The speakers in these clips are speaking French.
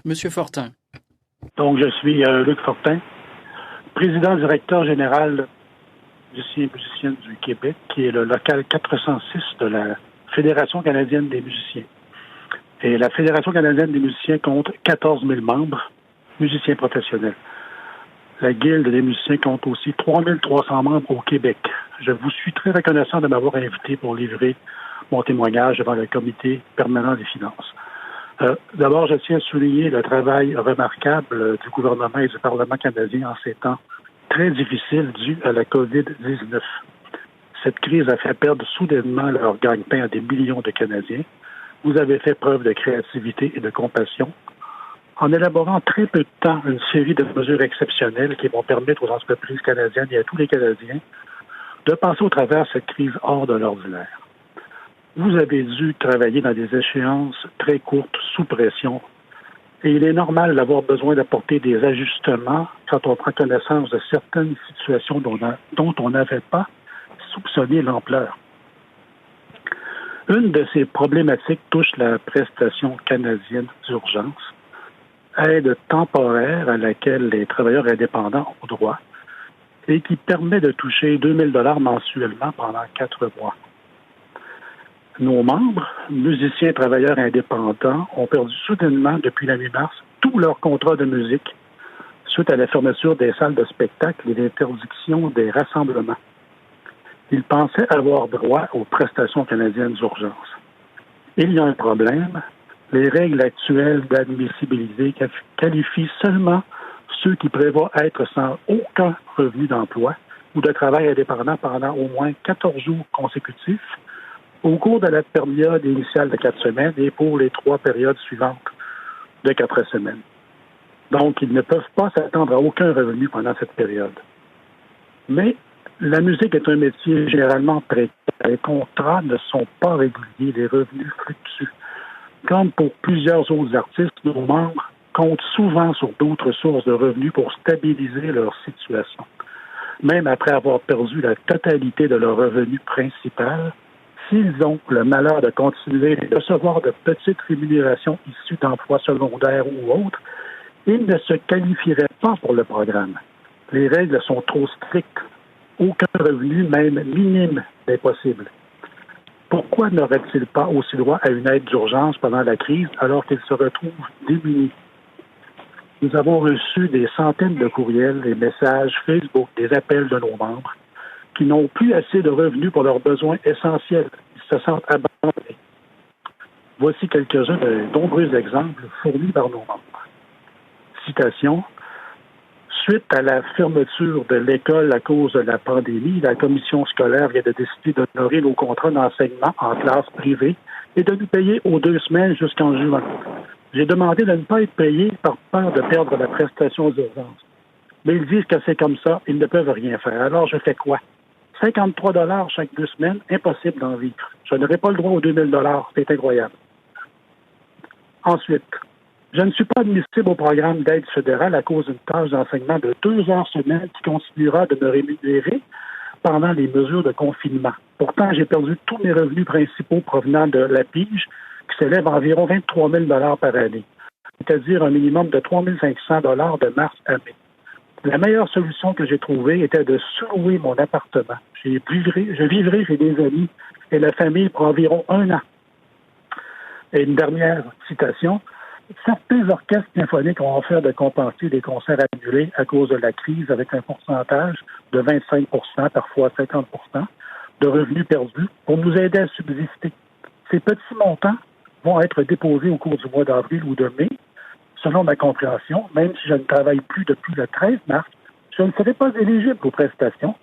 Monsieur Fortin. Donc, je suis Luc Fortin, président directeur général musiciens du Québec, qui est le local 406 de la Fédération canadienne des musiciens. Et la Fédération canadienne des musiciens compte 14 000 membres, musiciens professionnels. La Guilde des musiciens compte aussi 3 300 membres au Québec. Je vous suis très reconnaissant de m'avoir invité pour livrer mon témoignage devant le Comité permanent des finances. D'abord, je tiens à souligner le travail remarquable du gouvernement et du Parlement canadien en ces temps très difficiles dus à la COVID-19. Cette crise a fait perdre soudainement leur gagne-pain à des millions de Canadiens. Vous avez fait preuve de créativité et de compassion en élaborant très peu de temps une série de mesures exceptionnelles qui vont permettre aux entreprises canadiennes et à tous les Canadiens de passer au travers de cette crise hors de l'ordinaire. Vous avez dû travailler dans des échéances très courtes, sous pression, et il est normal d'avoir besoin d'apporter des ajustements quand on prend connaissance de certaines situations dont on n'avait pas soupçonné l'ampleur. Une de ces problématiques touche la prestation canadienne d'urgence, aide temporaire à laquelle les travailleurs indépendants ont droit et qui permet de toucher 2 000 $ mensuellement pendant 4 mois. Nos membres, musiciens et travailleurs indépendants, ont perdu soudainement, depuis la mi-mars, tous leurs contrats de musique suite à la fermeture des salles de spectacle et l'interdiction des rassemblements. Ils pensaient avoir droit aux prestations canadiennes d'urgence. Il y a un problème. Les règles actuelles d'admissibilité qualifient seulement ceux qui prévoient être sans aucun revenu d'emploi ou de travail indépendant pendant au moins 14 jours consécutifs au cours de la période initiale de 4 semaines et pour les 3 périodes suivantes de 4 semaines. Donc, ils ne peuvent pas s'attendre à aucun revenu pendant cette période. Mais la musique est un métier généralement précaire. Les contrats ne sont pas réguliers, les revenus fluctuent. Comme pour plusieurs autres artistes, nos membres comptent souvent sur d'autres sources de revenus pour stabiliser leur situation. Même après avoir perdu la totalité de leur revenu principal, s'ils ont le malheur de continuer à recevoir de petites rémunérations issues d'emplois secondaires ou autres, ils ne se qualifieraient pas pour le programme. Les règles sont trop strictes. Aucun revenu, même minime, n'est possible. Pourquoi n'auraient-ils pas aussi droit à une aide d'urgence pendant la crise alors qu'ils se retrouvent démunis? Nous avons reçu des centaines de courriels, des messages Facebook, des appels de nos membres qui n'ont plus assez de revenus pour leurs besoins essentiels. Ils se sentent abandonnés. Voici quelques-uns de nombreux exemples fournis par nos membres. Citation. Suite à la fermeture de l'école à cause de la pandémie, la commission scolaire vient de décider d'honorer nos contrats d'enseignement en classe privée et de nous payer aux 2 semaines jusqu'en juin. J'ai demandé de ne pas être payé par peur de perdre la prestation d'urgence. Mais ils disent que c'est comme ça, ils ne peuvent rien faire. Alors, je fais quoi? 53 $ chaque 2 semaines, impossible d'en vivre. Je n'aurai pas le droit aux 2 000 $, c'est incroyable. Ensuite, je ne suis pas admissible au programme d'aide fédérale à cause d'une tâche d'enseignement de 2 heures semaine qui continuera de me rémunérer pendant les mesures de confinement. Pourtant, j'ai perdu tous mes revenus principaux provenant de la pige qui s'élève à environ 23 000 $ par année, c'est-à-dire un minimum de 3 500 $ de mars à mai. La meilleure solution que j'ai trouvée était de sous-louer mon appartement. Je vivrai chez des amis et la famille pour environ 1 an. Et une dernière citation. Certains orchestres symphoniques ont offert de compenser des concerts annulés à cause de la crise avec un pourcentage de 25 %, parfois 50 % de revenus perdus pour nous aider à subsister. Ces petits montants vont être déposés au cours du mois d'avril ou de mai. Selon ma compréhension, même si je ne travaille plus depuis le 13 mars, je ne serai pas éligible aux prestations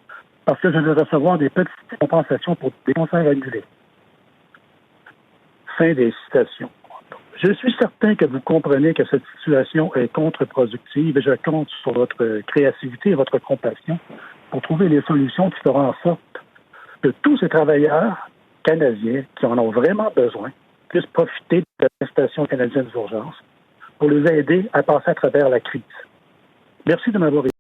parce que je vais recevoir des petites compensations pour des concerts annulés. Fin des citations. Je suis certain que vous comprenez que cette situation est contre-productive et je compte sur votre créativité et votre compassion pour trouver les solutions qui feront en sorte que tous ces travailleurs canadiens qui en ont vraiment besoin puissent profiter de la prestation canadienne d'urgence pour les aider à passer à travers la crise. Merci de m'avoir écouté.